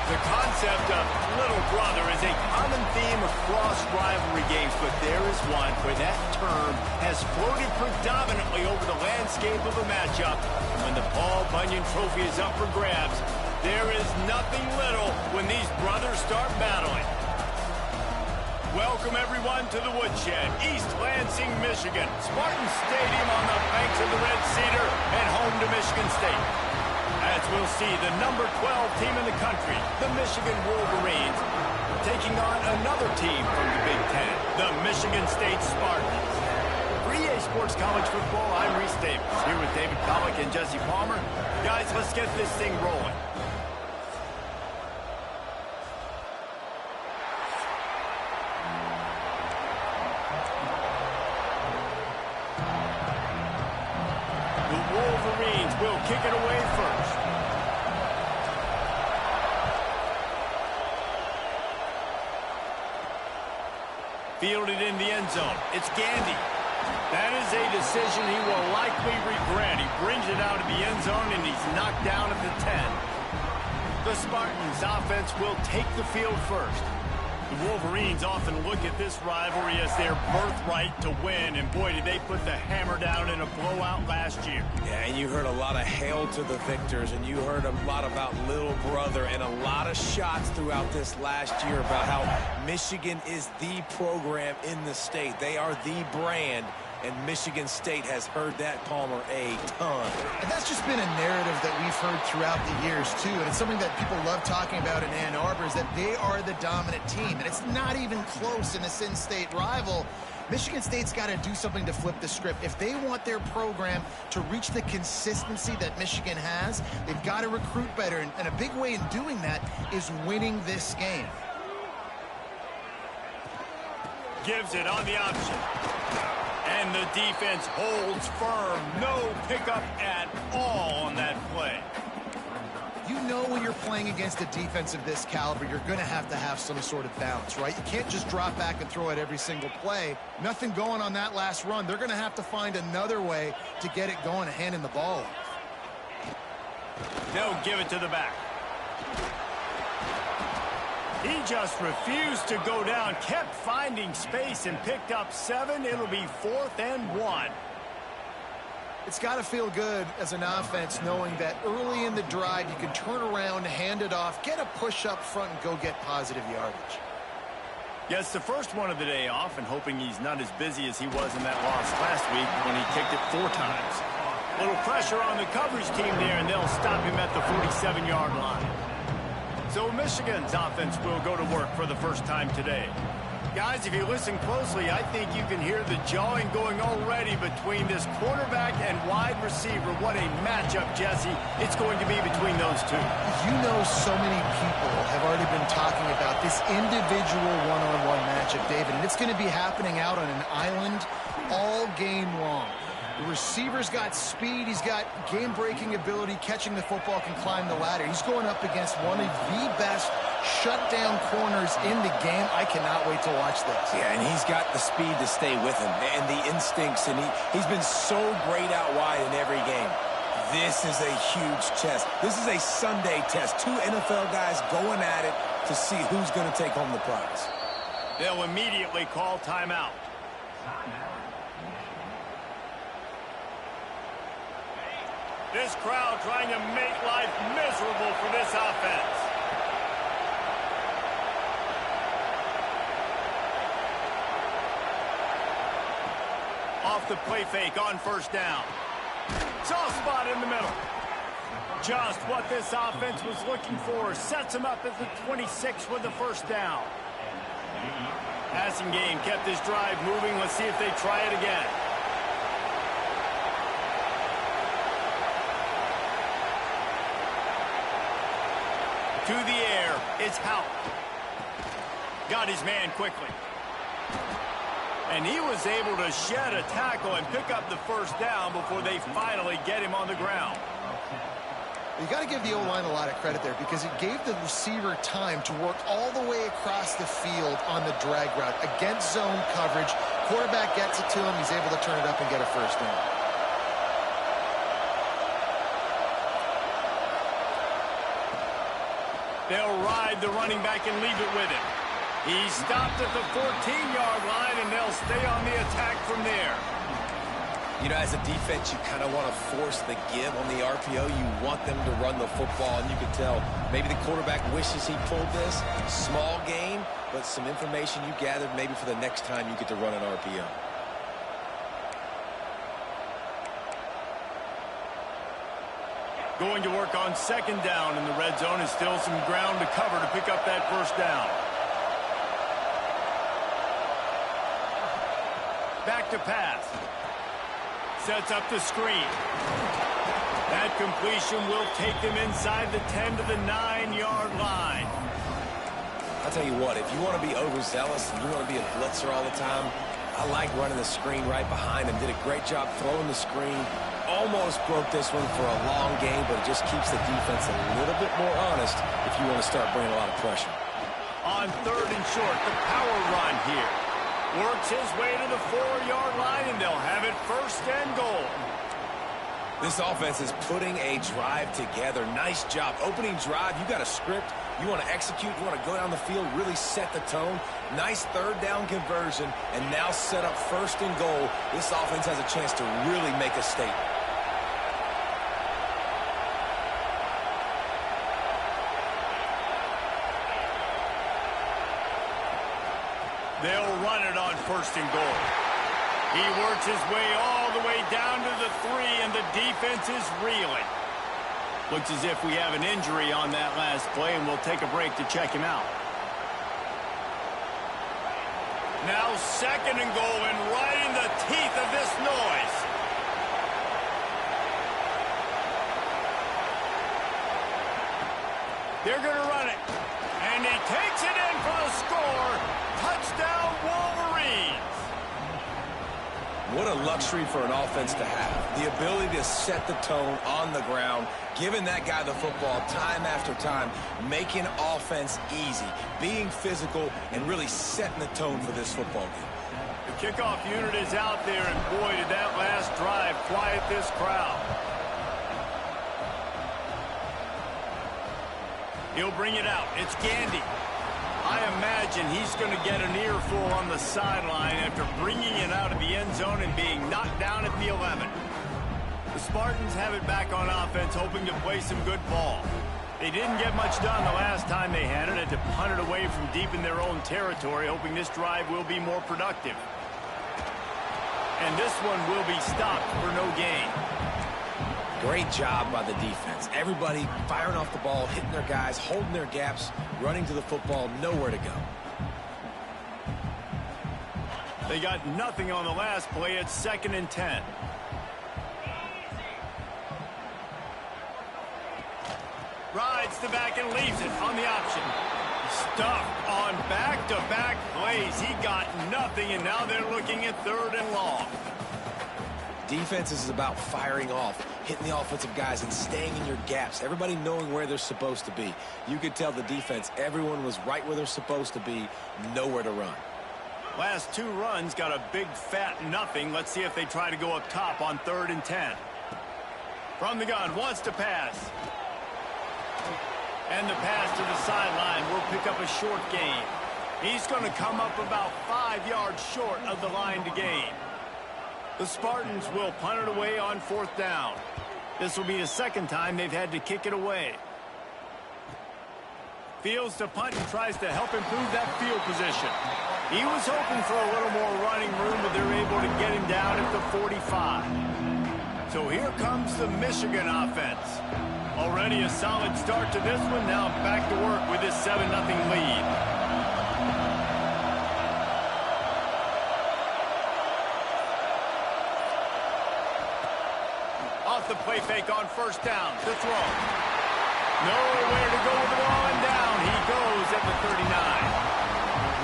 The concept of little brother is a common theme across rivalry games, but there is one where that term has floated predominantly over the landscape of a matchup. When the Paul Bunyan Trophy is up for grabs, there is nothing little when these brothers start battling. Welcome, everyone, to the Woodshed, East Lansing, Michigan. Spartan Stadium on the banks of the Red Cedar and home to Michigan State. As we'll see, the number 12 team in the country, the Michigan Wolverines, taking on another team from the Big Ten, the Michigan State Spartans. For EA Sports College Football, I'm Reese Davis, here with David Pollack and Jesse Palmer. Guys, let's get this thing rolling. The Wolverines will kick it away first. Fielded in the end zone. It's Gandy. That is a decision he will likely regret. He brings it out of the end zone, and he's knocked down at the 10. The Spartans' offense will take the field first. The Wolverines often look at this rivalry as their birthright to win, and boy, did they put the hammer down in a blowout last year. Yeah, and you heard a lot of hail to the victors, and you heard a lot about little brother, and a lot of shots throughout this last year about how Michigan is the program in the state. They are the brand, and Michigan State has heard that, Palmer, a ton. And that's just been a narrative that we've heard throughout the years, too. And it's something that people love talking about in Ann Arbor is that they are the dominant team. And it's not even close in a Sin-State rival. Michigan State's got to do something to flip the script. If they want their program to reach the consistency that Michigan has, they've got to recruit better. And a big way in doing that is winning this game. Gives it on the option. And the defense holds firm. No pickup at all on that play. You know when you're playing against a defense of this caliber, you're going to have some sort of balance, right? You can't just drop back and throw it every single play. Nothing going on that last run. They're going to have to find another way to get it going and handing the ball off. They'll give it to the back. He just refused to go down, kept finding space and picked up 7. It'll be 4th and 1. It's got to feel good as an offense knowing that early in the drive you can turn around, hand it off, get a push up front, and go get positive yardage. Gets the first one of the day off and hoping he's not as busy as he was in that loss last week when he kicked it 4 times. A little pressure on the coverage team there, and they'll stop him at the 47-yard line. So Michigan's offense will go to work for the first time today. Guys, if you listen closely, I think you can hear the jawing going already between this quarterback and wide receiver. What a matchup, Jesse, it's going to be between those two. You know, so many people have already been talking about this individual one-on-one matchup, David, and it's going to be happening out on an island all game long. The receiver's got speed. He's got game-breaking ability. Catching the football, can climb the ladder. He's going up against one of the best shutdown corners in the game. I cannot wait to watch this. Yeah, and he's got the speed to stay with him and the instincts, and he's been so great out wide in every game. This is a huge test. This is a Sunday test. 2 NFL guys going at it to see who's going to take home the prize. They'll immediately call timeout. This crowd trying to make life miserable for this offense. Off the play fake on first down. Soft spot in the middle. Just what this offense was looking for. Sets him up at the 26 with the first down. Passing game kept this drive moving. Let's see if they try it again. To the air, it's Houck. Got his man quickly. And he was able to shed a tackle and pick up the first down before they finally get him on the ground. You got to give the O-line a lot of credit there because it gave the receiver time to work all the way across the field on the drag route against zone coverage. Quarterback gets it to him. He's able to turn it up and get a first down. They'll ride the running back and leave it with him. He stopped at the 14-yard line, and they'll stay on the attack from there. You know, as a defense, you kind of want to force the give on the RPO. You want them to run the football, and you can tell maybe the quarterback wishes he pulled this. Small game, but some information you gathered maybe for the next time you get to run an RPO. Going to work on second down in the red zone, and still some ground to cover to pick up that first down. Back to pass. Sets up the screen. That completion will take them inside the 10 to the 9-yard line. I'll tell you what, if you want to be overzealous and you want to be a blitzer all the time, I like running the screen right behind him. Did a great job throwing the screen. Almost broke this one for a long game, but it just keeps the defense a little bit more honest if you want to start bringing a lot of pressure. On third and short, the power run here. Works his way to the 4-yard line, and they'll have it first and goal. This offense is putting a drive together. Nice job. Opening drive, you got a script. You want to execute. You want to go down the field, really set the tone. Nice third down conversion, and now set up first and goal. This offense has a chance to really make a statement. They'll run it on first and goal. He works his way all the way down to the 3, and the defense is reeling. Looks as if we have an injury on that last play, and we'll take a break to check him out. Now second and goal, and right in the teeth of this noise. They're going to run it. And he takes it in for the score. Touchdown, Wolverines. What a luxury for an offense to have. The ability to set the tone on the ground, giving that guy the football time after time, making offense easy, being physical, and really setting the tone for this football game. The kickoff unit is out there, and boy, did that last drive quiet this crowd. He'll bring it out. It's Gandy. I imagine he's going to get an earful on the sideline after bringing it out of the end zone and being knocked down at the 11. The Spartans have it back on offense, hoping to play some good ball. They didn't get much done the last time they had it, had to punt it away from deep in their own territory, hoping this drive will be more productive. And this one will be stopped for no gain. Great job by the defense. Everybody firing off the ball, hitting their guys, holding their gaps, running to the football, nowhere to go. They got nothing on the last play. It's 2nd and 10. Rides the back and leaves it on the option. Stuffed on back-to-back plays. He got nothing, and now they're looking at 3rd and long. Defense is about firing off, hitting the offensive guys, and staying in your gaps. Everybody knowing where they're supposed to be. You could tell the defense, everyone was right where they're supposed to be, nowhere to run. Last 2 runs got a big fat nothing. Let's see if they try to go up top on 3rd and 10. From the gun, wants to pass. And the pass to the sideline will pick up a short gain. He's going to come up about 5 yards short of the line to gain. The Spartans will punt it away on 4th down. This will be the 2nd time they've had to kick it away. Fields to punt and tries to help improve that field position. He was hoping for a little more running room, but they're able to get him down at the 45. So here comes the Michigan offense. Already a solid start to this one. Now back to work with this 7-0 lead. Off the play fake on 1st down. To throw. Nowhere to go with the ball, and down he goes at the 39.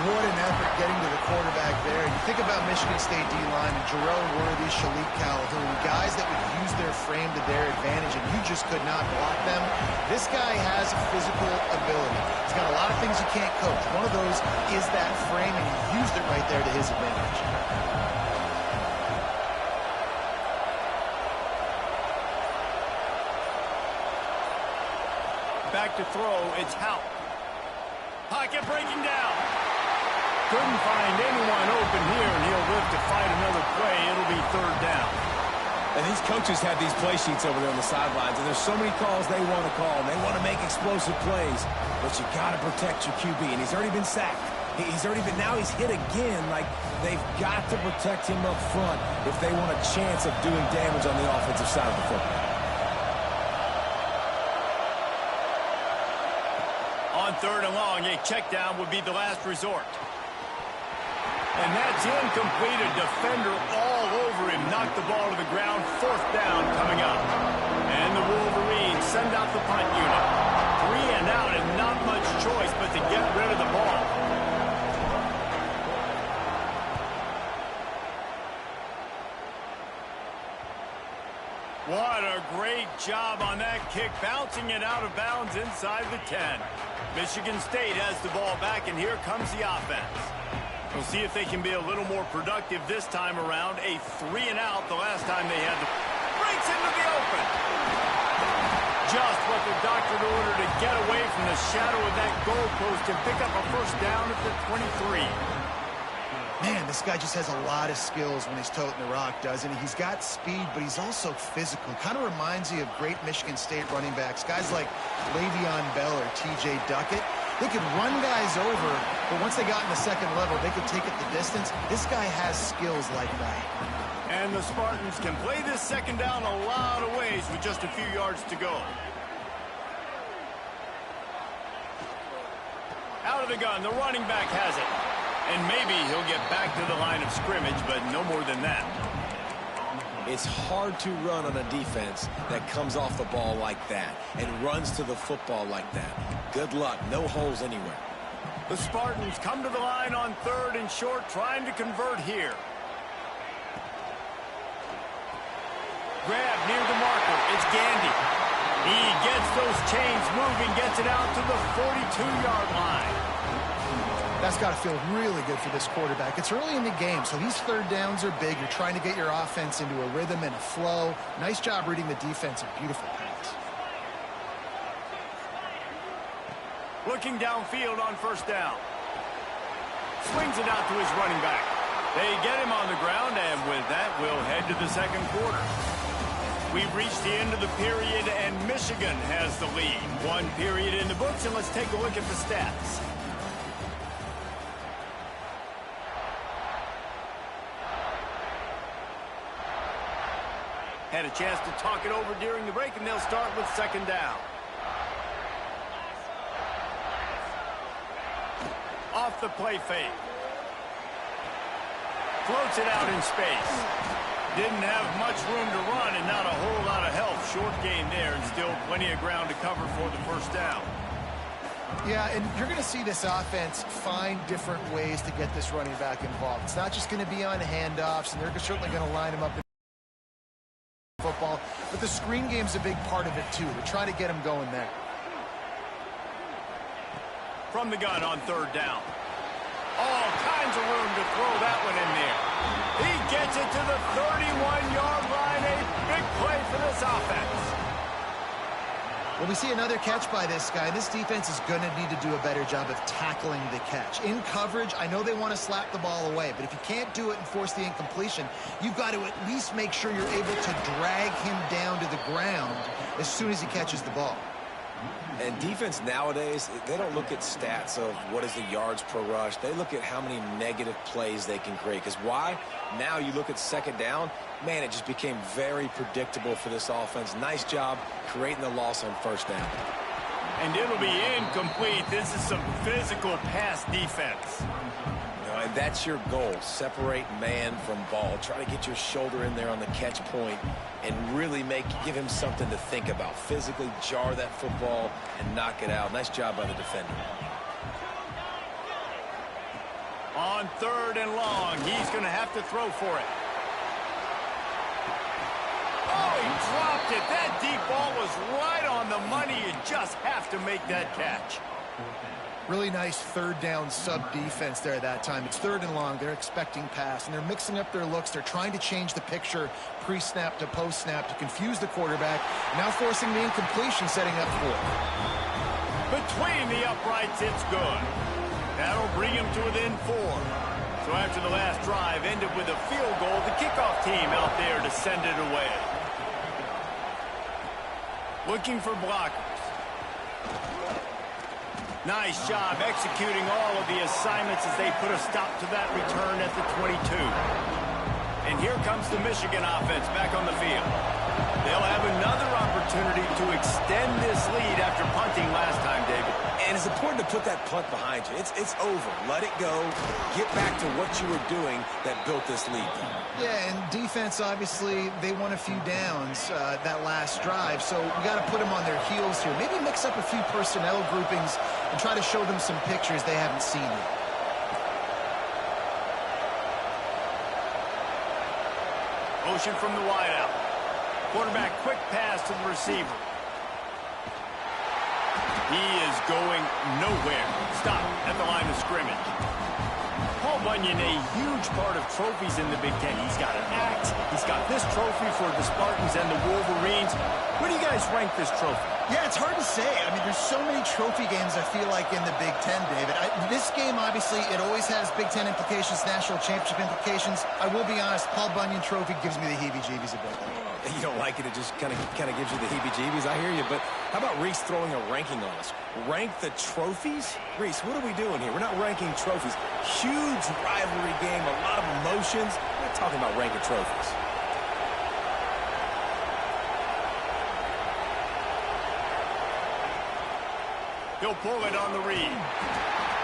What an effort getting to the quarterback there. You think about Michigan State D-line and Jerome Worthy, Shalik Calhoun, guys that would use their frame to their advantage, and you just could not block them. This guy has physical ability. He's got a lot of things you can't coach. One of those is that frame, and he used it right there to his advantage. Back to to throw. It's Hout. Pocket breaking down. Couldn't find anyone open here, and he'll live to fight another play. It'll be third down. And these coaches have these play sheets over there on the sidelines, and there's so many calls they want to call, and they want to make explosive plays, but you got to protect your QB, and he's already been sacked. Now he's hit again. Like, they've got to protect him up front if they want a chance of doing damage on the offensive side of the football. On third and long, a check down would be the last resort. And that's incomplete. A defender all over him. Knocked the ball to the ground. Fourth down coming up. And the Wolverines send out the punt unit. 3 and out and not much choice but to get rid of the ball. What a great job on that kick, bouncing it out of bounds inside the 10. Michigan State has the ball back, and here comes the offense. We'll see if they can be a little more productive this time around. A 3 and out the last time they had the... Breaks into the open. Just what the doctor ordered to get away from the shadow of that goalpost and pick up a first down at the 23. Man, this guy just has a lot of skills when he's toting the rock, doesn't he? He's got speed, but he's also physical. Kind of reminds you of great Michigan State running backs. Guys like Le'Veon Bell or T.J. Duckett. They could run guys over, but once they got in the second level, they could take it the distance. This guy has skills like that. And the Spartans can play this second down a lot of ways with just a few yards to go. Out of the gun, the running back has it. And maybe he'll get back to the line of scrimmage, but no more than that. It's hard to run on a defense that comes off the ball like that and runs to the football like that. Good luck. No holes anywhere. The Spartans come to the line on third and short, trying to convert here. Grab near the marker. It's Gandy. He gets those chains moving, gets it out to the 42-yard line. That's got to feel really good for this quarterback. It's early in the game, so these third downs are big. You're trying to get your offense into a rhythm and a flow. Nice job reading the defense. A beautiful pass. Looking downfield on first down. Swings it out to his running back. They get him on the ground, and with that, we'll head to the second quarter. We've reached the end of the period, and Michigan has the lead. One period in the books, and let's take a look at the stats. Had a chance to talk it over during the break, and they'll start with second down. Off the play fake. Floats it out in space. Didn't have much room to run and not a whole lot of help. Short game there and still plenty of ground to cover for the first down. Yeah, and you're going to see this offense find different ways to get this running back involved. It's not just going to be on handoffs, and they're certainly going to line him up in football, but the screen game's a big part of it too. They're trying to get him going there. From the gun on third down. All kinds of room to throw that one in there. He gets it to the 31-yard line. A big play for this offense. Well, we see another catch by this guy. This defense is going to need to do a better job of tackling the catch. In coverage, I know they want to slap the ball away, but if you can't do it and force the incompletion, you've got to at least make sure you're able to drag him down to the ground as soon as he catches the ball. And defense nowadays, they don't look at stats of what is the yards per rush. They look at how many negative plays they can create. Because why? Now you look at second down, man, it just became very predictable for this offense. Nice job creating the loss on first down. And it'll be incomplete. This is some physical pass defense. And that's your goal. Separate man from ball. Try to get your shoulder in there on the catch point and really give him something to think about. Physically jar that football and knock it out. Nice job by the defender. On third and long, he's going to have to throw for it. Oh, he dropped it. That deep ball was right on the money. You just have to make that catch. Really nice third down sub defense there that time. It's third and long. They're expecting pass, and they're mixing up their looks. They're trying to change the picture pre-snap to post-snap to confuse the quarterback. Now forcing the incompletion, setting up for it. Between the uprights, it's good. That'll bring him to within 4. So after the last drive ended with a field goal, the kickoff team out there to send it away. Looking for blockers. Nice job executing all of the assignments as they put a stop to that return at the 22. And here comes the Michigan offense back on the field. They'll have another opportunity to extend this lead after punting last time, David. And it's important to put that punt behind you. It's over. Let it go. Get back to what you were doing that built this lead. Yeah, and defense, obviously, they won a few downs that last drive, so we got to put them on their heels here. Maybe mix up a few personnel groupings and try to show them some pictures they haven't seen yet. Motion from the wideout. Quarterback quick pass to the receiver. He is going nowhere. Stop at the line of scrimmage. Paul Bunyan, a huge part of trophies in the Big Ten. He's got an axe. He's got this trophy for the Spartans and the Wolverines. Where do you guys rank this trophy? Yeah, it's hard to say. I mean, there's so many trophy games, I feel like, in the Big Ten, David. This game, obviously, it always has Big Ten implications, national championship implications. I will be honest, Paul Bunyan trophy gives me the heebie-jeebies a bit. You don't like it, it just kind of gives you the heebie-jeebies. I hear you, but how about Reese throwing a ranking on us? Rank the trophies? Reese, what are we doing here? We're not ranking trophies. Huge rivalry game, a lot of emotions. We're not talking about ranking trophies. He'll pull it on the read.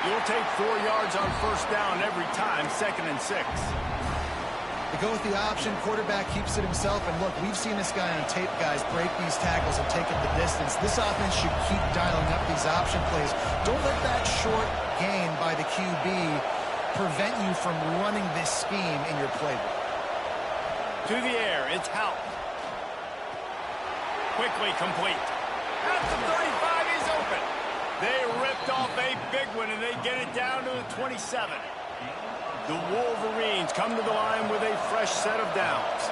You'll take 4 yards on first down every time, 2nd and 6. They go with the option. Quarterback keeps it himself. And look, we've seen this guy on tape, guys, break these tackles and take it the distance. This offense should keep dialing up these option plays. Don't let that short gain by the QB prevent you from running this scheme in your playbook. To the air, it's Hout. Quickly complete. At the 35, he's open. They ripped off a big one, and they get it down to the 27. The Wolverines come to the line with a fresh set of downs.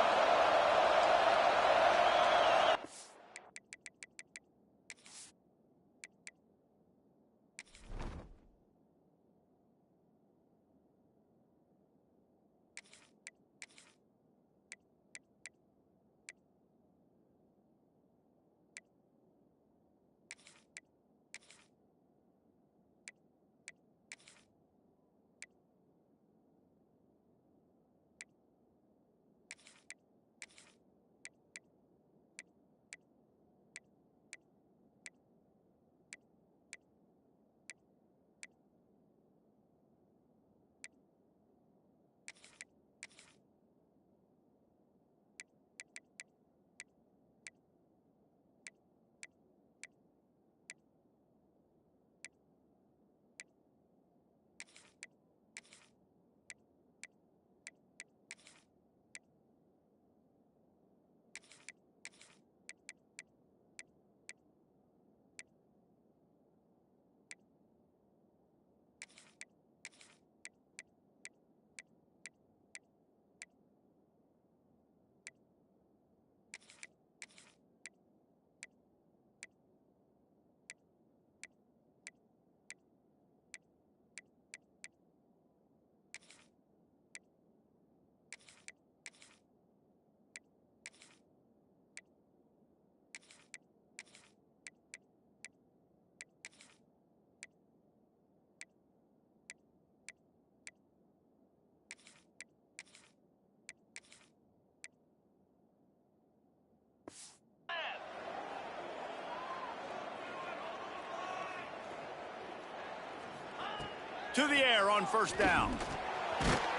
To the air on first down.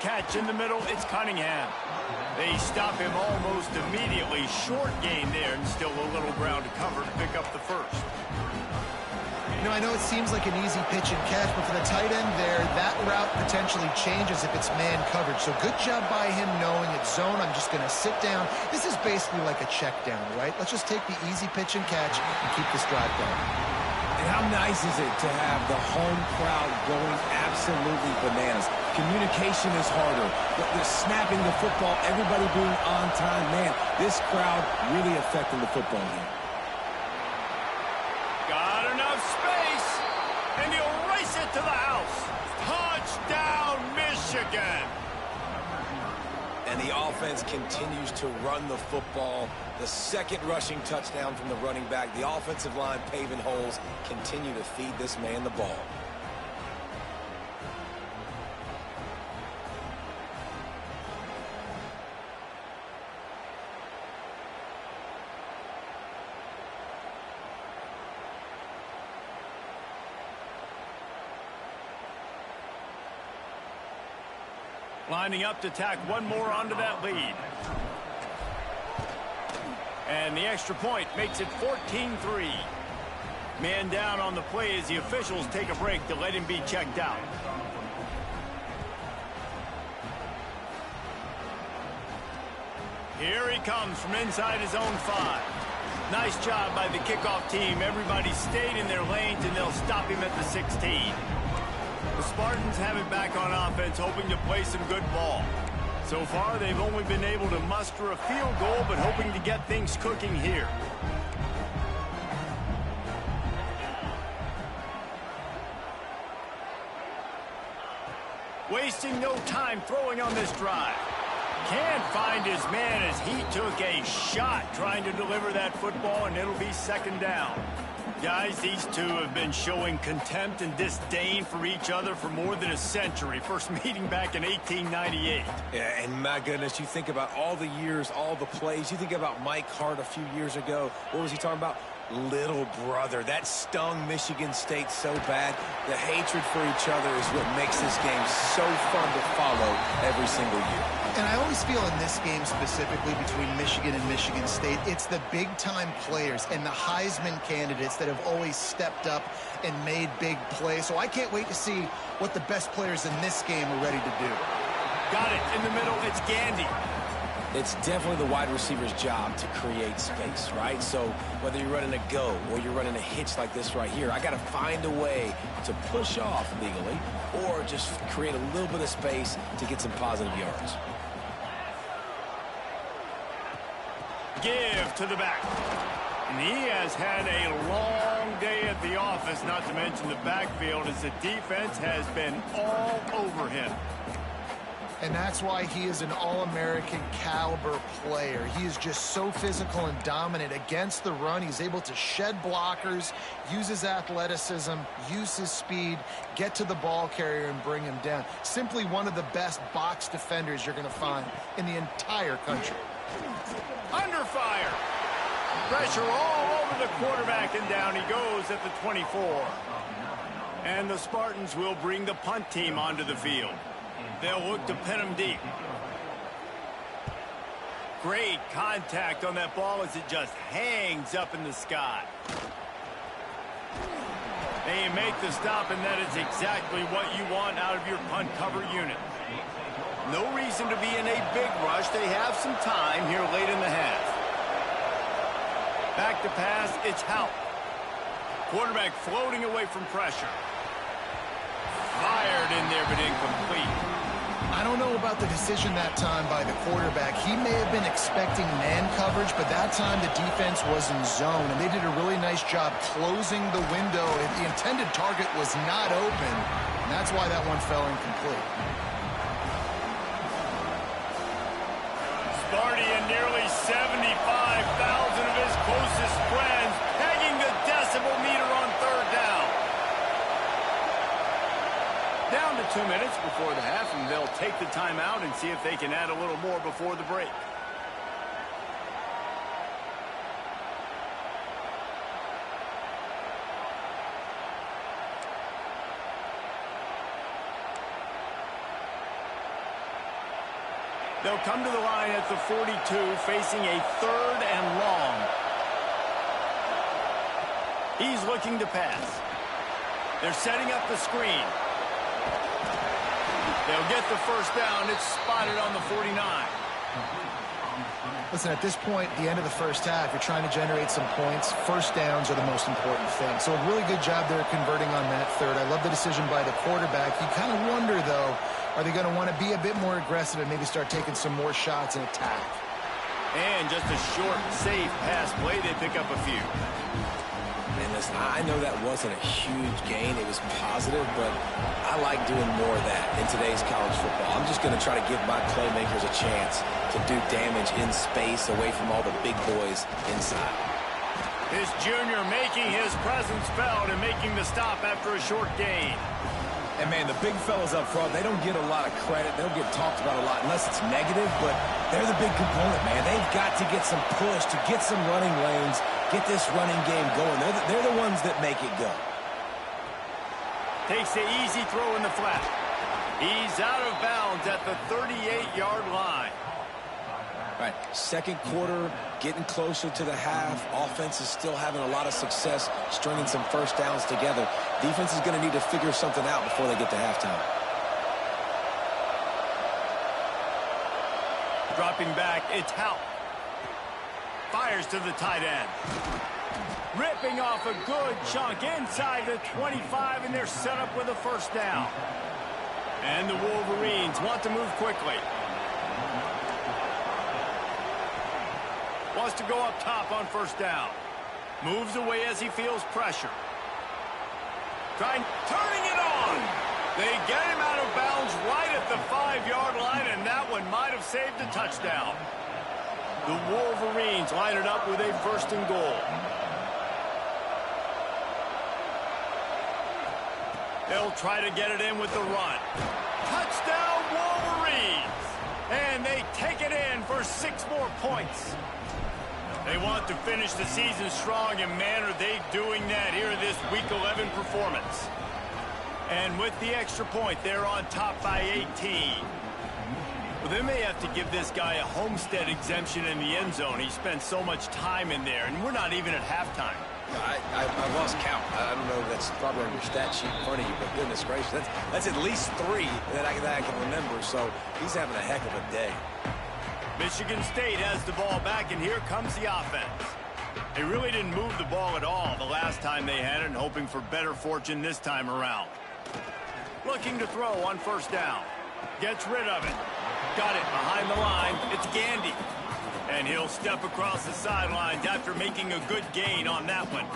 Catch in the middle, it's Cunningham. They stop him almost immediately. Short gain there, and still a little ground to cover to pick up the first. You know, I know it seems like an easy pitch and catch, but for the tight end there, that route potentially changes if it's man coverage. So good job by him knowing it's zone. I'm just going to sit down. This is basically like a check down, right? Let's just take the easy pitch and catch and keep this drive going. And how nice is it to have the home crowd going absolutely bananas? Communication is harder. They're snapping the football, everybody being on time. Man, this crowd really affecting the football game. Got enough space. And he'll race it to the house. Touchdown, Michigan. And the offense continues to run the football. The second rushing touchdown from the running back. The offensive line paving holes. Continue to feed this man the ball. Lining up to tack one more onto that lead. And the extra point makes it 14-3. Man down on the play as the officials take a break to let him be checked out. Here he comes from inside his own 5. Nice job by the kickoff team. Everybody stayed in their lanes, and they'll stop him at the 16. The Spartans have it back on offense, hoping to play some good ball. So far, they've only been able to muster a field goal, but hoping to get things cooking here. Wasting no time throwing on this drive. Can't find his man as he took a shot trying to deliver that football, and it'll be second down. Guys, these two have been showing contempt and disdain for each other for more than a century. First meeting back in 1898. Yeah, and my goodness, you think about all the years, all the plays. You think about Mike Hart a few years ago. What was he talking about? Little brother. That stung Michigan State so bad. The hatred for each other is what makes this game so fun to follow every single year. And I always feel in this game specifically between Michigan and Michigan State, it's the big-time players and the Heisman candidates that have always stepped up and made big plays. So I can't wait to see what the best players in this game are ready to do. Got it in the middle. It's Gandy. It's definitely the wide receiver's job to create space, right? So whether you're running a go or you're running a hitch like this right here, I got to find a way to push off legally or just create a little bit of space to get some positive yards. Give to the back. And he has had a long day at the office, not to mention the backfield, as the defense has been all over him. And that's why he is an All-American caliber player. He is just so physical and dominant against the run. He's able to shed blockers, use his athleticism, use his speed, get to the ball carrier and bring him down. Simply one of the best box defenders you're going to find in the entire country. Under fire. Pressure all over the quarterback, and down he goes at the 24. And the Spartans will bring the punt team onto the field. They'll look to pin him deep. Great contact on that ball as it just hangs up in the sky. They make the stop, and that is exactly what you want out of your punt cover unit. No reason to be in a big rush. They have some time here late in the half. Back to pass, it's Hout. Quarterback floating away from pressure. Fired in there, but incomplete. I don't know about the decision that time by the quarterback. He may have been expecting man coverage, but that time the defense was in zone, and they did a really nice job closing the window. The intended target was not open, and that's why that one fell incomplete. Sparty and nearly 75,000 of his closest friends pegging the decibel meter on third down. Down to 2 minutes before the half, and they'll take the timeout and see if they can add a little more before the break. They'll come to the line at the 42, facing a third and long. He's looking to pass. They're setting up the screen. They'll get the first down. It's spotted on the 49. Listen, at this point, the end of the first half, you're trying to generate some points. First downs are the most important thing. So a really good job there converting on that third. I love the decision by the quarterback. You kind of wonder, though, are they going to want to be a bit more aggressive and maybe start taking some more shots and attack? And just a short, safe pass play. They pick up a few. And the Listen, I know that wasn't a huge gain. It was positive, but I like doing more of that in today's college football. I'm just going to try to give my playmakers a chance to do damage in space away from all the big boys inside. This junior making his presence felt and making the stop after a short gain. And, man, the big fellas up front, they don't get a lot of credit. They don't get talked about a lot unless it's negative, but they're the big component, man. They've got to get some push, to get some running lanes, get this running game going. They're the ones that make it go. Takes the easy throw in the flat. He's out of bounds at the 38-yard line. All right, second quarter, getting closer to the half. Offense is still having a lot of success stringing some first downs together. Defense is going to need to figure something out before they get to halftime. Dropping back, it's Hout. Fires to the tight end. Ripping off a good chunk inside the 25, and they're set up with a first down. And the Wolverines want to move quickly. Wants to go up top on first down. Moves away as he feels pressure. Turning it on. They get him out of bounds right at the 5-yard line, and that one might have saved a touchdown. The Wolverines line it up with a first and goal. They'll try to get it in with the run. Touchdown, Wolverines! And they take it in for 6 more points. They want to finish the season strong, and man, are they doing that here in this Week 11 performance. And with the extra point, they're on top by 18. Well, they may have to give this guy a homestead exemption in the end zone. He spent so much time in there, and we're not even at halftime. I lost count. I don't know. That's probably on your stat sheet in front of you, but goodness gracious, that's at least 3 that I can remember, so he's having a heck of a day. Michigan State has the ball back, and here comes the offense. They really didn't move the ball at all the last time they had it, and hoping for better fortune this time around. Looking to throw on first down. Gets rid of it. Got it behind the line. It's Gandy. And he'll step across the sidelines after making a good gain on that one.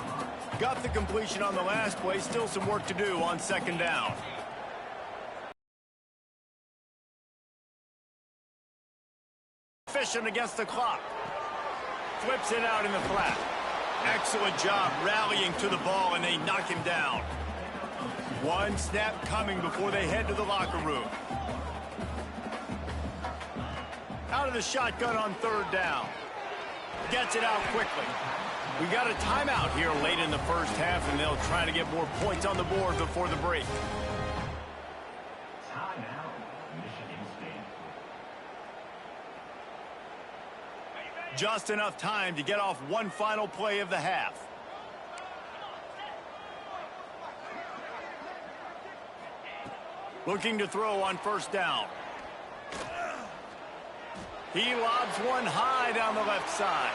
Got the completion on the last play. Still some work to do on second down. Efficient against the clock. Flips it out in the flat. Excellent job rallying to the ball, and they knock him down. One snap coming before they head to the locker room. Out of the shotgun on third down. Gets it out quickly. We got a timeout here late in the first half, and they'll try to get more points on the board before the break. Just enough time to get off one final play of the half. Looking to throw on first down. He lobs one high down the left side.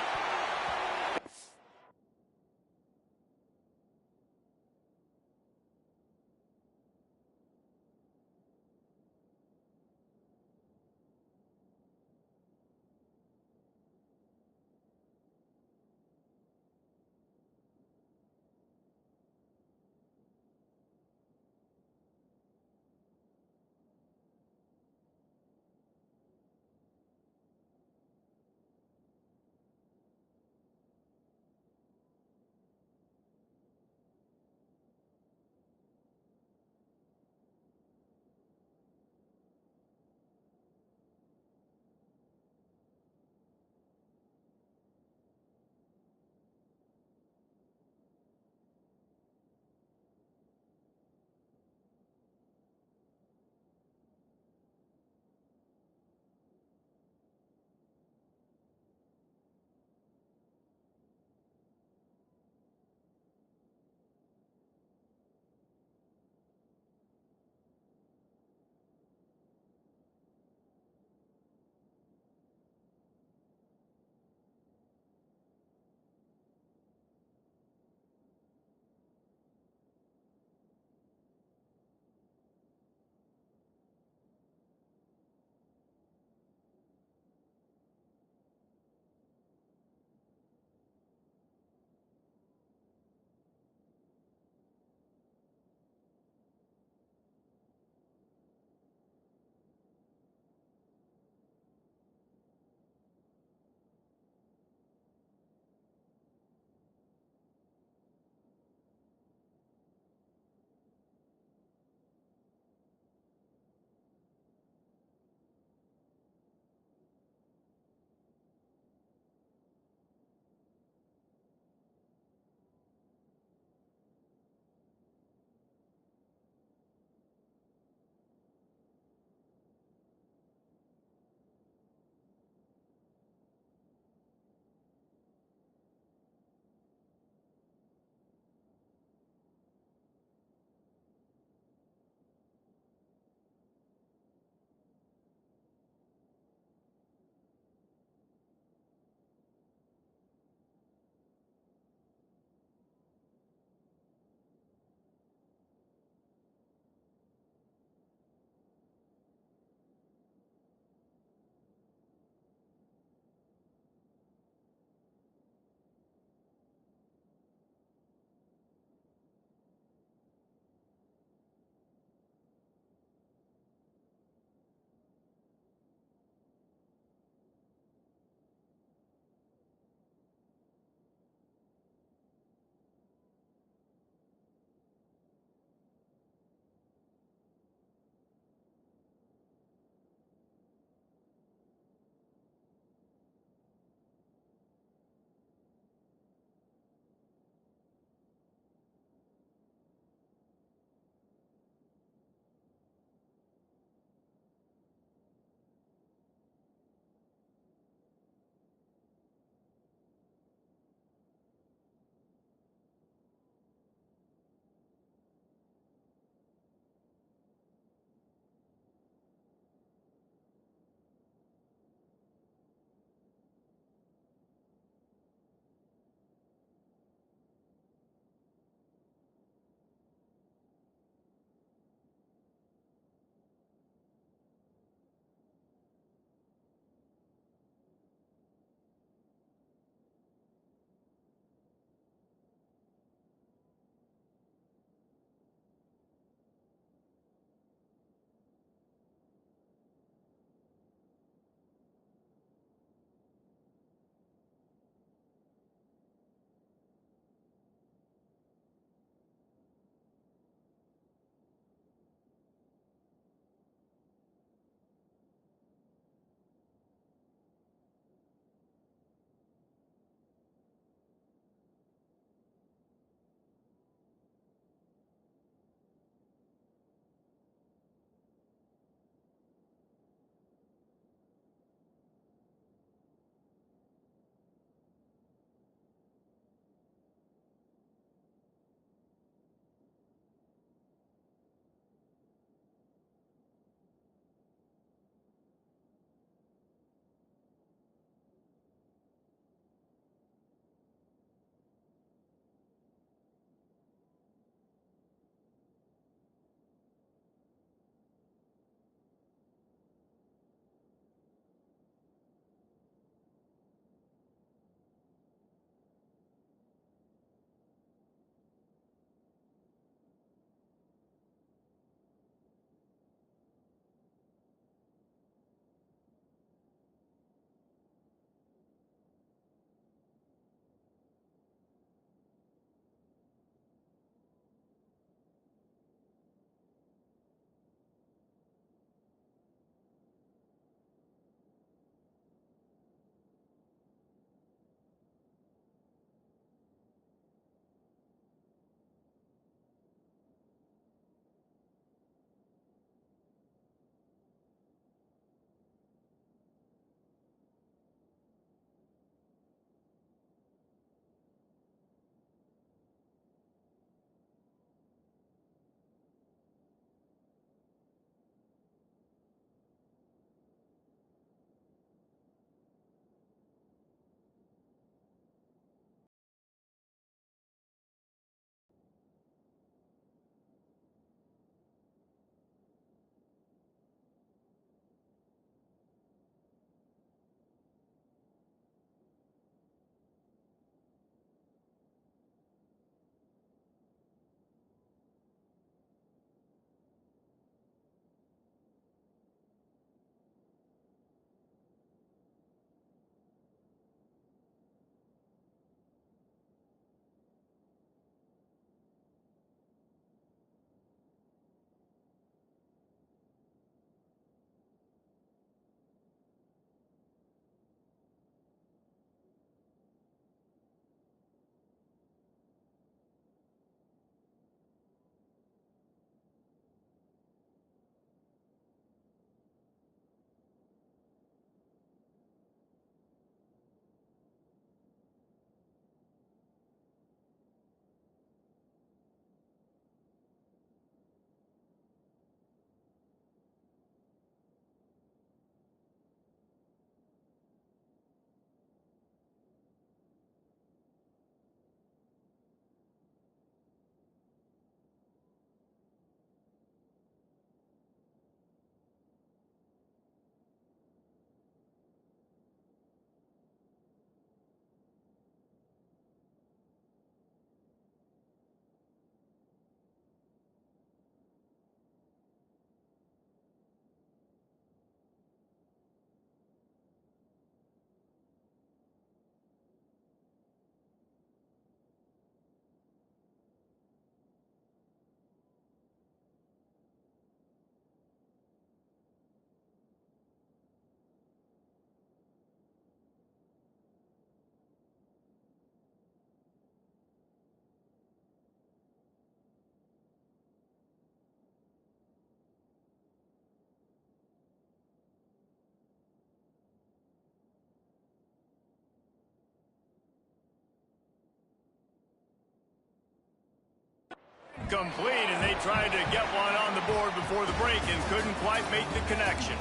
incomplete, and they tried to get one on the board before the break and couldn't quite make the connection.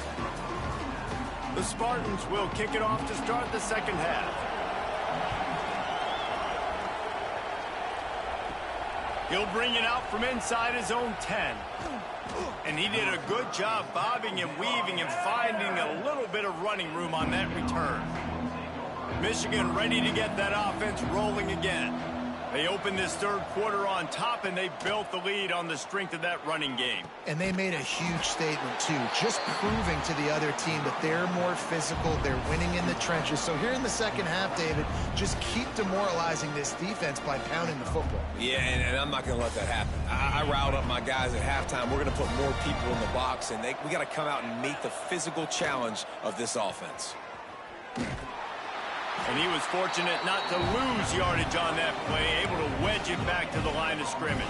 The Spartans will kick it off to start the second half. He'll bring it out from inside his own 10. And he did a good job bobbing and weaving and finding a little bit of running room on that return. Michigan ready to get that offense rolling again. They opened this third quarter on top, and they built the lead on the strength of that running game. And they made a huge statement, too, just proving to the other team that they're more physical, they're winning in the trenches. So here in the second half, David, just keep demoralizing this defense by pounding the football. Yeah, and I'm not going to let that happen. I riled up my guys at halftime. We're going to put more people in the box, and we got to come out and meet the physical challenge of this offense. And he was fortunate not to lose yardage on that play, able to wedge it back to the line of scrimmage.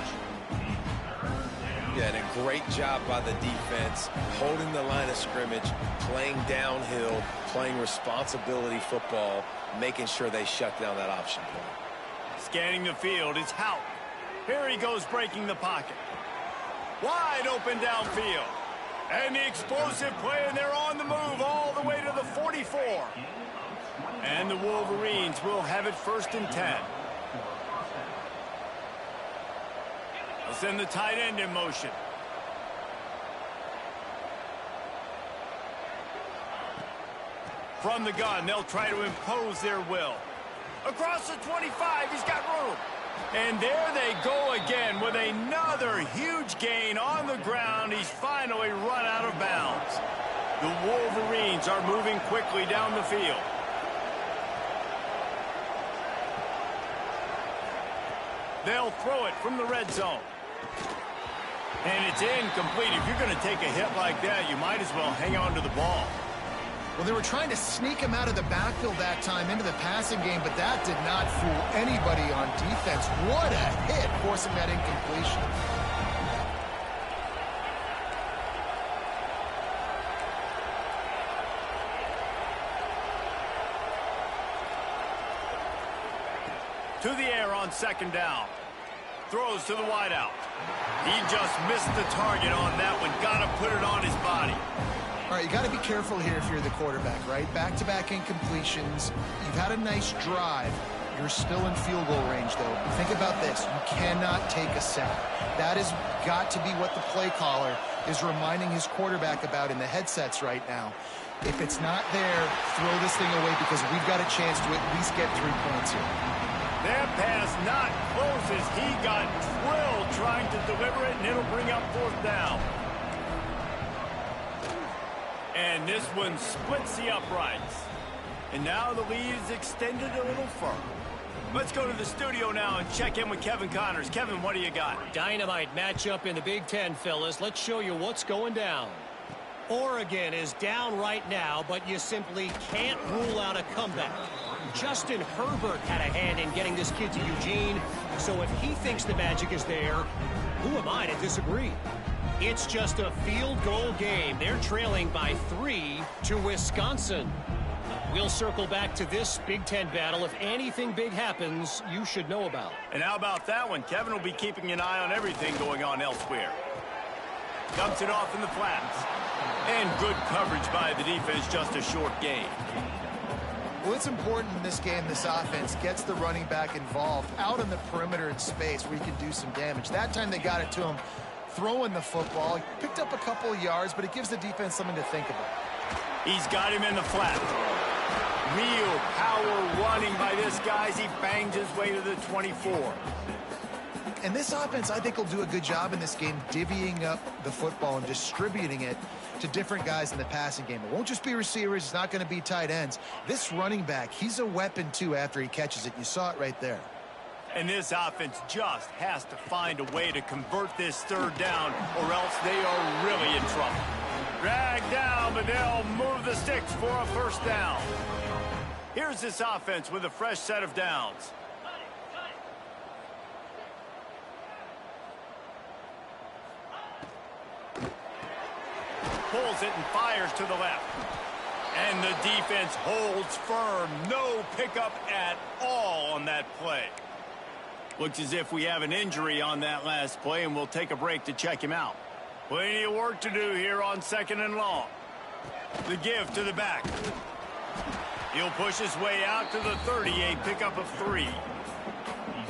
Yeah, and a great job by the defense, holding the line of scrimmage, playing downhill, playing responsibility football, making sure they shut down that option play. Scanning the field is Hout. Here he goes breaking the pocket. Wide open downfield. And the explosive play, and they're on the move all the way to the 44. And the Wolverines will have it 1st and 10. They'll send the tight end in motion. From the gun, they'll try to impose their will. Across the 25, he's got room. And there they go again with another huge gain on the ground. He's finally run out of bounds. The Wolverines are moving quickly down the field. They'll throw it from the red zone. And it's incomplete. If you're going to take a hit like that, you might as well hang on to the ball. Well, they were trying to sneak him out of the backfield that time into the passing game, but that did not fool anybody on defense. What a hit, forcing that incompletion. To the air on 2nd down. Throws to the wideout. He just missed the target on that one. Got to put it on his body. All right, you got to be careful here if you're the quarterback, right? Back-to-back incompletions. You've had a nice drive. You're still in field goal range, though. Think about this. You cannot take a sack. That has got to be what the play caller is reminding his quarterback about in the headsets right now. If it's not there, throw this thing away because we've got a chance to at least get 3 points here. That pass not close as he got drilled trying to deliver it, and it'll bring up 4th down. And this one splits the uprights. And now the lead is extended a little further. Let's go to the studio now and check in with Kevin Connors. Kevin, what do you got? Dynamite matchup in the Big Ten, fellas. Let's show you what's going down. Oregon is down right now, but you simply can't rule out a comeback. Justin Herbert had a hand in getting this kid to Eugene, so if he thinks the magic is there, who am I to disagree? It's just a field goal game. They're trailing by 3 to Wisconsin. We'll circle back to this Big Ten battle. If anything big happens, you should know about. And how about that one? Kevin will be keeping an eye on everything going on elsewhere. Dumps it off in the flats. And good coverage by the defense, just a short gain. Well, it's important in this game this offense gets the running back involved out on the perimeter in space where he can do some damage. That time they got it to him throwing the football. He picked up a couple of yards, but it gives the defense something to think about. He's got him in the flat. Real power running by this guy as he bangs his way to the 24. And this offense, I think, will do a good job in this game divvying up the football and distributing it to different guys in the passing game. It won't just be receivers. It's not going to be tight ends. This running back, he's a weapon, too, after he catches it. You saw it right there. And this offense just has to find a way to convert this 3rd down, or else they are really in trouble. Dragged down, but they'll move the sticks for a 1st down. Here's this offense with a fresh set of downs. Pulls it and fires to the left. And the defense holds firm. No pickup at all on that play. Looks as if we have an injury on that last play, and we'll take a break to check him out. Plenty of work to do here on 2nd and long. The give to the back. He'll push his way out to the 38, pickup of 3.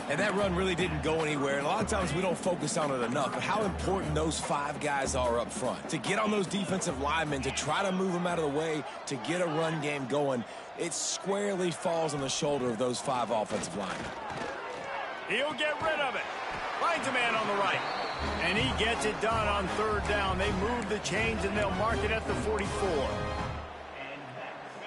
And that run really didn't go anywhere. And a lot of times we don't focus on it enough, but how important those 5 guys are up front. To get on those defensive linemen, to try to move them out of the way, to get a run game going, it squarely falls on the shoulder of those 5 offensive linemen. He'll get rid of it. Finds a man on the right. And he gets it done on 3rd down. They move the chains, and they'll mark it at the 44.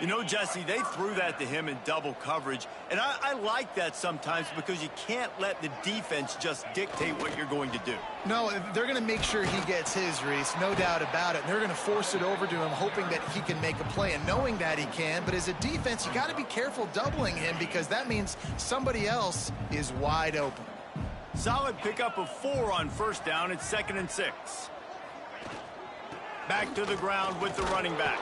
You know, Jesse, they threw that to him in double coverage, and I like that sometimes because you can't let the defense just dictate what you're going to do. No, they're going to make sure he gets his, Reese, no doubt about it. And they're going to force it over to him, hoping that he can make a play and knowing that he can. But as a defense, you got to be careful doubling him because that means somebody else is wide open. Solid pickup of 4 on 1st down. It's 2nd and 6. Back to the ground with the running back.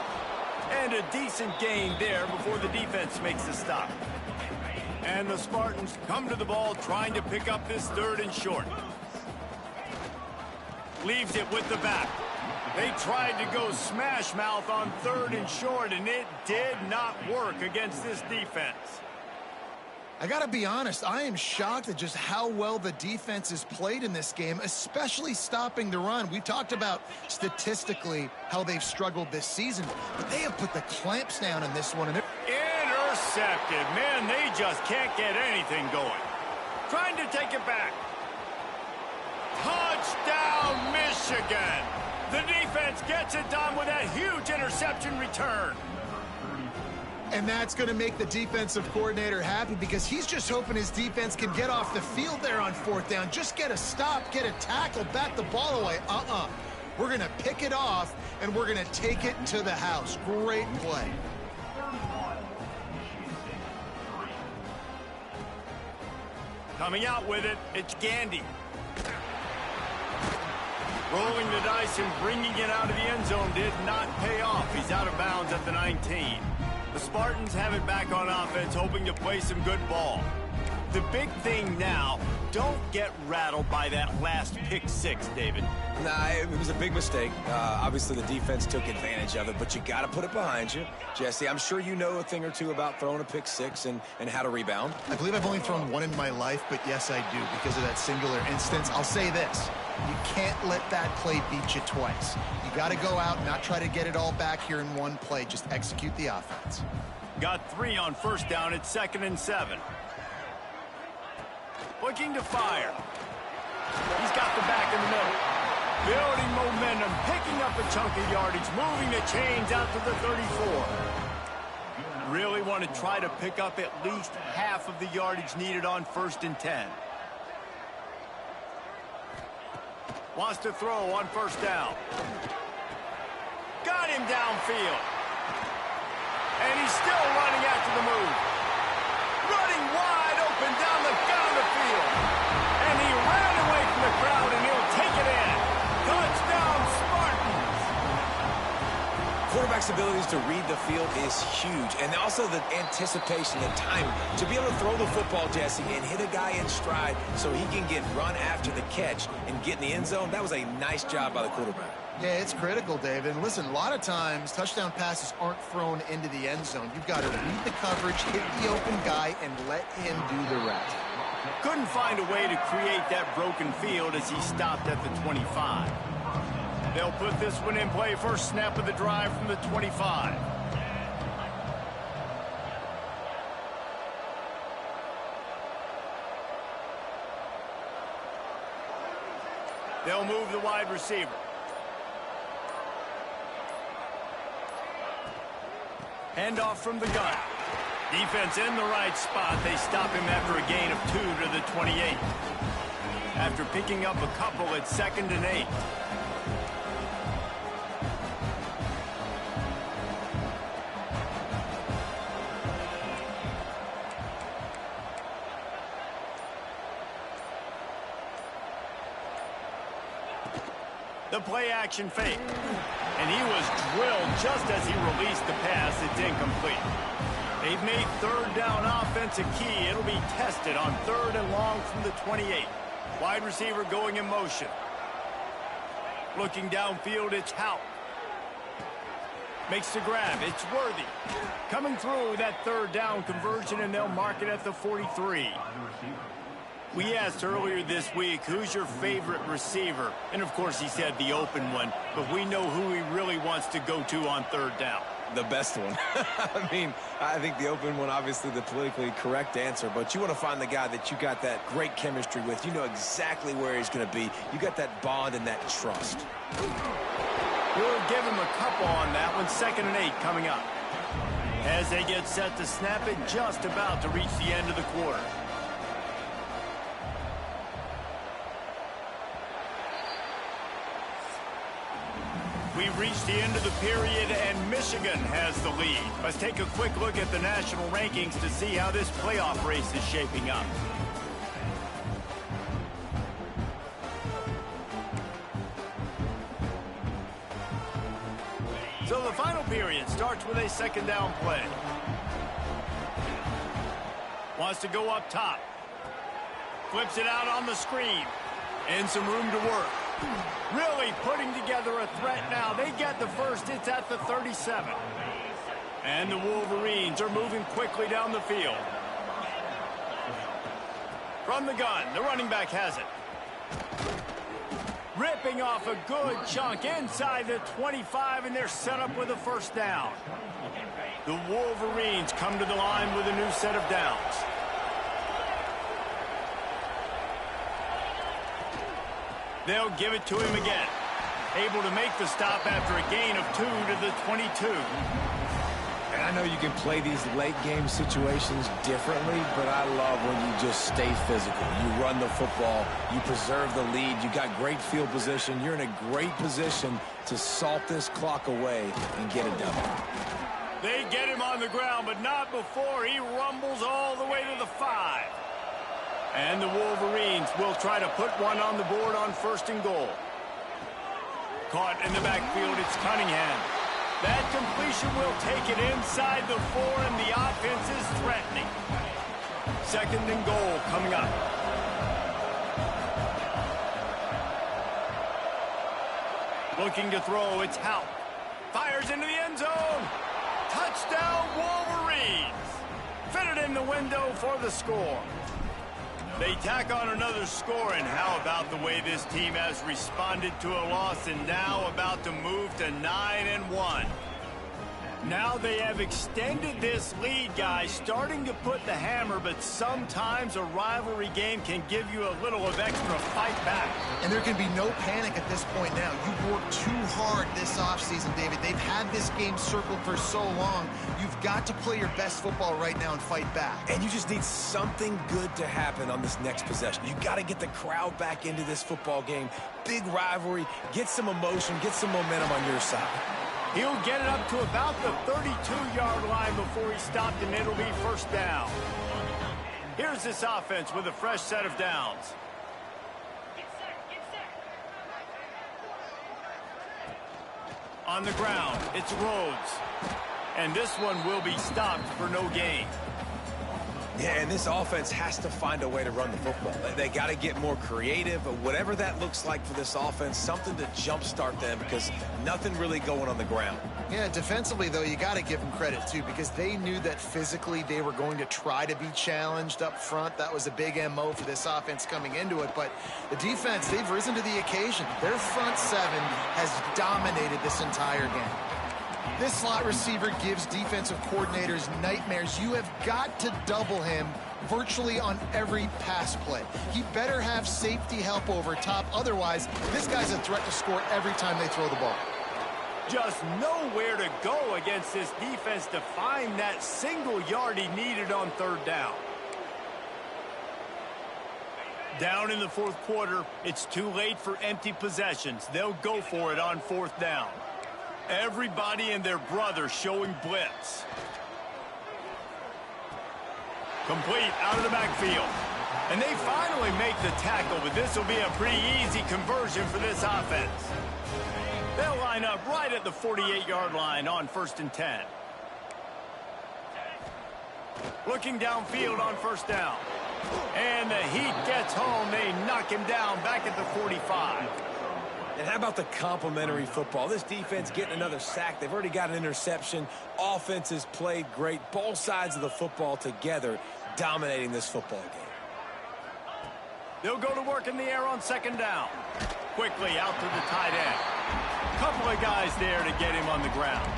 And a decent gain there before the defense makes the stop. And the Spartans come to the ball trying to pick up this 3rd and short. Leaves it with the back. They tried to go smash mouth on 3rd and short, and it did not work against this defense. I got to be honest, I am shocked at just how well the defense has played in this game, especially stopping the run. We talked about statistically how they've struggled this season, but they have put the clamps down in this one. And intercepted. Man, they just can't get anything going. Trying to take it back. Touchdown, Michigan. The defense gets it done with that huge interception return. And that's going to make the defensive coordinator happy because he's just hoping his defense can get off the field there on 4th down. Just get a stop, get a tackle, bat the ball away. We're going to pick it off, and we're going to take it to the house. Great play. Coming out with it, it's Gandy. Rolling the dice and bringing it out of the end zone did not pay off. He's out of bounds at the 19. The Spartans have it back on offense, hoping to play some good ball. The big thing now, don't get rattled by that last pick 6, David. Nah, it was a big mistake. Obviously, the defense took advantage of it, but you got to put it behind you. Jesse, I'm sure you know a thing or two about throwing a pick 6 and how to rebound. I believe I've only thrown 1 in my life, but yes, I do because of that singular instance. I'll say this. You can't let that play beat you twice. You got to go out and not try to get it all back here in one play. Just execute the offense. Got 3 on 1st down. It's 2nd and 7. Looking to fire. He's got the back in the middle. Building momentum, picking up a chunk of yardage, moving the chains out to the 34. Really want to try to pick up at least half of the yardage needed on 1st and 10. Wants to throw on 1st down. Got him downfield. And he's still running after the move. Running wide open down the gut of the field. And he ran away from the crowd, and he'll take it in. Touchdown, Spartans. Quarterback's abilities to read the field is huge, and also the anticipation, the timing. To be able to throw the football, Jesse, and hit a guy in stride so he can get run after the catch and get in the end zone, that was a nice job by the quarterback. Yeah, it's critical, David. And listen, a lot of times, touchdown passes aren't thrown into the end zone. You've got to read the coverage, hit the open guy, and let him do the rest. Couldn't find a way to create that broken field as he stopped at the 25. They'll put this one in play. First snap of the drive from the 25. They'll move the wide receiver. Handoff from the gun. Defense in the right spot. They stop him after a gain of 2 to the 28. After picking up a couple, it's 2nd and 8. The play action fake. And he was drilled just as he released the pass. It's incomplete. They've made third down offense a key. It'll be tested on 3rd and long from the 28. Wide receiver going in motion. Looking downfield, it's Hout. Makes the grab. It's Worthy. Coming through with that 3rd down conversion, and they'll mark it at the 43. We asked earlier this week, who's your favorite receiver? And, of course, he said the open one. But we know who he really wants to go to on 3rd down. The best one. I mean, I think the open one, obviously the politically correct answer, but you want to find the guy that you got that great chemistry with. You know exactly where he's going to be. You got that bond and that trust. We'll give him a couple on that one. 2nd and 8 coming up. As they get set to snap it, just about to reach the end of the quarter. We've reached the end of the period, and Michigan has the lead. Let's take a quick look at the national rankings to see how this playoff race is shaping up. So the final period starts with a 2nd down play. Wants to go up top. Flips it out on the screen. And some room to work. Really putting together a threat now. They get the first. It's at the 37. And the Wolverines are moving quickly down the field. From the gun, the running back has it. Ripping off a good chunk inside the 25, and they're set up with a 1st down. The Wolverines come to the line with a new set of downs. They'll give it to him again. Able to make the stop after a gain of 2 to the 22. And I know you can play these late game situations differently, but I love when you just stay physical. You run the football, you preserve the lead, you got great field position. You're in a great position to salt this clock away and get it done. They get him on the ground, but not before he rumbles all the way to the 5. And the Wolverines will try to put one on the board on 1st and goal. Caught in the backfield, it's Cunningham. That completion will take it inside the 4, and the offense is threatening. 2nd and goal coming up. Looking to throw, it's Hout. Fires into the end zone. Touchdown, Wolverines. Fitted in the window for the score. They tack on another score, and how about the way this team has responded to a loss and now about to move to 9-1. Now they have extended this lead, guys, starting to put the hammer, but sometimes a rivalry game can give you a little of extra fight back. And there can be no panic at this point now. You've worked too hard this offseason, David. They've had this game circled for so long. You've got to play your best football right now and fight back. And you just need something good to happen on this next possession. You got to get the crowd back into this football game. Big rivalry. Get some emotion. Get some momentum on your side. He'll get it up to about the 32-yard line before he stopped, and it'll be 1st down. Here's this offense with a fresh set of downs. On the ground, it's Rhodes. And this one will be stopped for no gain. Yeah, and this offense has to find a way to run the football. They got to get more creative, but whatever that looks like for this offense, something to jumpstart them because nothing really going on the ground. Yeah, defensively, though, you got to give them credit, too, because they knew that physically they were going to try to be challenged up front. That was a big MO for this offense coming into it. But the defense, they've risen to the occasion. Their front 7 has dominated this entire game. This slot receiver gives defensive coordinators nightmares. You have got to double him virtually on every pass play. He better have safety help over top. Otherwise, this guy's a threat to score every time they throw the ball. Just nowhere to go against this defense to find that single yard he needed on 3rd down. Down in the 4th quarter, it's too late for empty possessions. They'll go for it on 4th down. Everybody and their brother showing blitz. Complete out of the backfield. And they finally make the tackle, but this will be a pretty easy conversion for this offense. They'll line up right at the 48-yard line on 1st and 10. Looking downfield on first down. And the heat gets home. They knock him down back at the 45. And how about the complimentary football? This defense getting another sack. They've already got an interception. Offense has played great. Both sides of the football together dominating this football game. They'll go to work in the air on second down. Quickly out to the tight end. Couple of guys there to get him on the ground.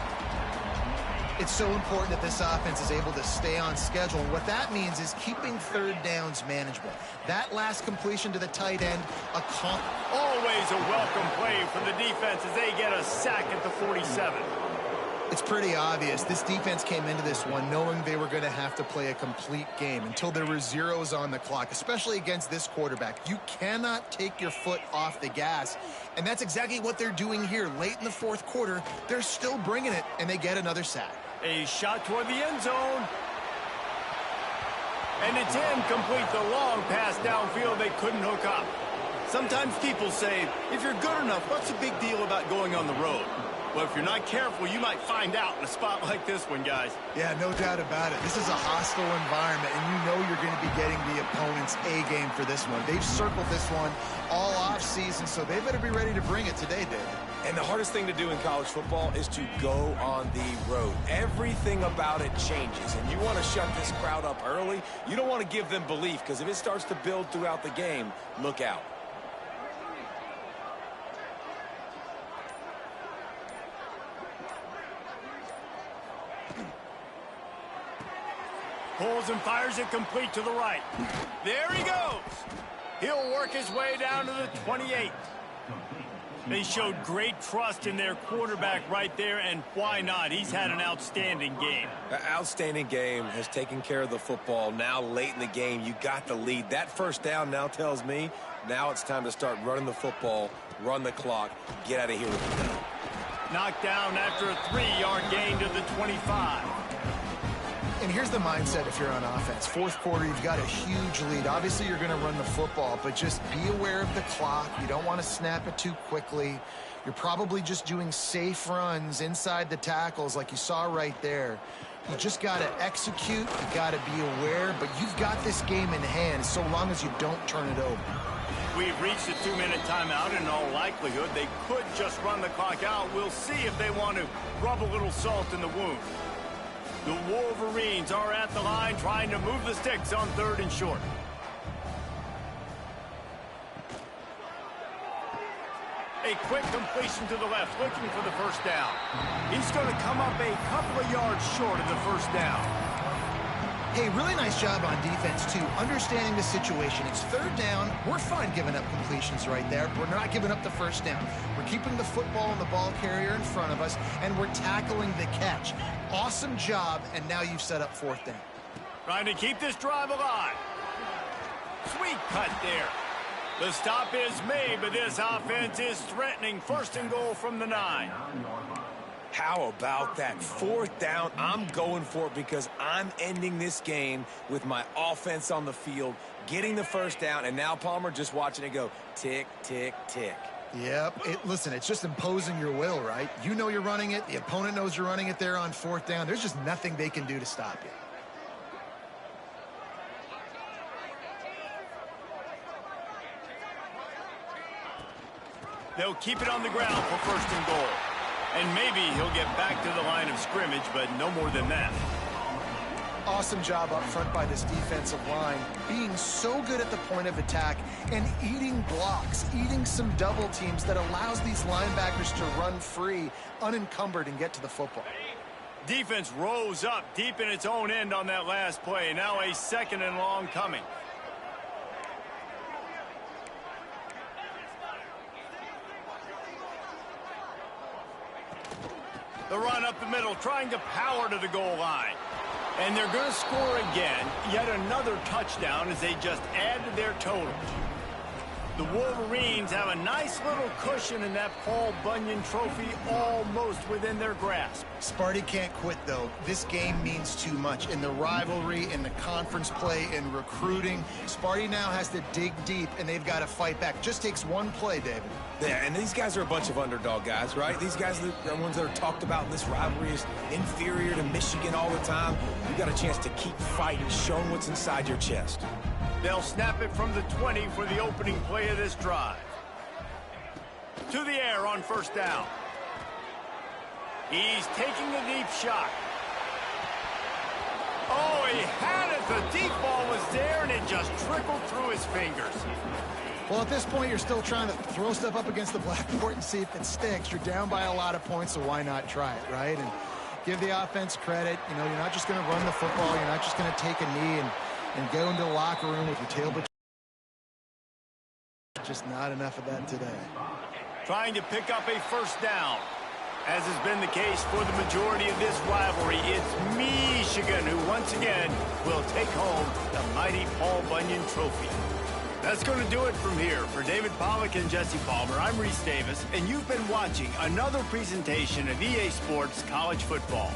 It's so important that this offense is able to stay on schedule. And what that means is keeping third downs manageable. That last completion to the tight end, always a welcome play for the defense as they get a sack at the 47. It's pretty obvious. This defense came into this one knowing they were going to have to play a complete game until there were zeros on the clock, especially against this quarterback. You cannot take your foot off the gas, and that's exactly what they're doing here. Late in the fourth quarter, they're still bringing it, and they get another sack. A shot toward the end zone. And it's incomplete. The long pass downfield they couldn't hook up. Sometimes people say, if you're good enough, what's the big deal about going on the road? Well, if you're not careful, you might find out in a spot like this one, guys. Yeah, no doubt about it. This is a hostile environment, and you know you're going to be getting the opponent's A game for this one. They've circled this one all offseason, so they better be ready to bring it today, David. And the hardest thing to do in college football is to go on the road. Everything about it changes, and you want to shut this crowd up early. You don't want to give them belief, because if it starts to build throughout the game, look out. Pulls and fires it complete to the right. There he goes. He'll work his way down to the 28. They showed great trust in their quarterback right there, and why not? He's had an outstanding game. An outstanding game, has taken care of the football. Now late in the game, you got the lead. That first down now tells me now it's time to start running the football, run the clock, get out of here with the win. Knocked down after a 3-yard gain to the 25. And here's the mindset if you're on offense. Fourth quarter, you've got a huge lead. Obviously, you're going to run the football, but just be aware of the clock. You don't want to snap it too quickly. You're probably just doing safe runs inside the tackles like you saw right there. You just got to execute. You got to be aware, but you've got this game in hand so long as you don't turn it over. We've reached a 2-minute timeout. In all likelihood, they could just run the clock out. We'll see if they want to rub a little salt in the wound. The Wolverines are at the line trying to move the sticks on 3rd and short. A quick completion to the left, looking for the first down. He's going to come up a couple of yards short of the first down. Hey, really nice job on defense, too, understanding the situation. It's 3rd down. We're fine giving up completions right there. We're not giving up the first down. We're keeping the football and the ball carrier in front of us, and we're tackling the catch. Awesome job, and now you've set up 4th down. Trying to keep this drive alive. Sweet cut there. The stop is made, but this offense is threatening 1st and goal from the 9. How about that 4th down? I'm going for it because I'm ending this game with my offense on the field, getting the first down, and now Palmer just watching it go tick, tick, tick. Yep. Listen, it's just imposing your will, right? You know you're running it. The opponent knows you're running it there on 4th down. There's just nothing they can do to stop you. They'll keep it on the ground for 1st and goal. And maybe he'll get back to the line of scrimmage, but no more than that. Awesome job up front by this defensive line, being so good at the point of attack and eating blocks, eating some double teams that allows these linebackers to run free, unencumbered, and get to the football. Defense rose up deep in its own end on that last play. Now a 2nd and long coming. The run up the middle, trying to power to the goal line. And they're going to score again. Yet another touchdown as they just add to their total. The Wolverines have a nice little cushion in that Paul Bunyan trophy almost within their grasp. Sparty can't quit, though. This game means too much. In the rivalry, in the conference play, in recruiting, Sparty now has to dig deep, and they've got to fight back. Just takes one play, David. Yeah, and these guys are a bunch of underdog guys, right? These guys are the ones that are talked about in this rivalry as inferior to Michigan all the time. You got a chance to keep fighting, show them what's inside your chest. They'll snap it from the 20 for the opening play of this drive. To the air on first down. He's taking a deep shot. Oh, he had it. The deep ball was there, and it just trickled through his fingers. Well, at this point, you're still trying to throw stuff up against the blackboard and see if it sticks. You're down by a lot of points, so why not try it, right? And give the offense credit. You know, you're not just going to run the football. You're not just going to take a knee and go into the locker room with your tail between. Just not enough of that today. Trying to pick up a first down. As has been the case for the majority of this rivalry, it's Michigan who once again will take home the mighty Paul Bunyan Trophy. That's going to do it from here. For David Pollack and Jesse Palmer, I'm Reese Davis, and you've been watching another presentation of EA Sports College Football.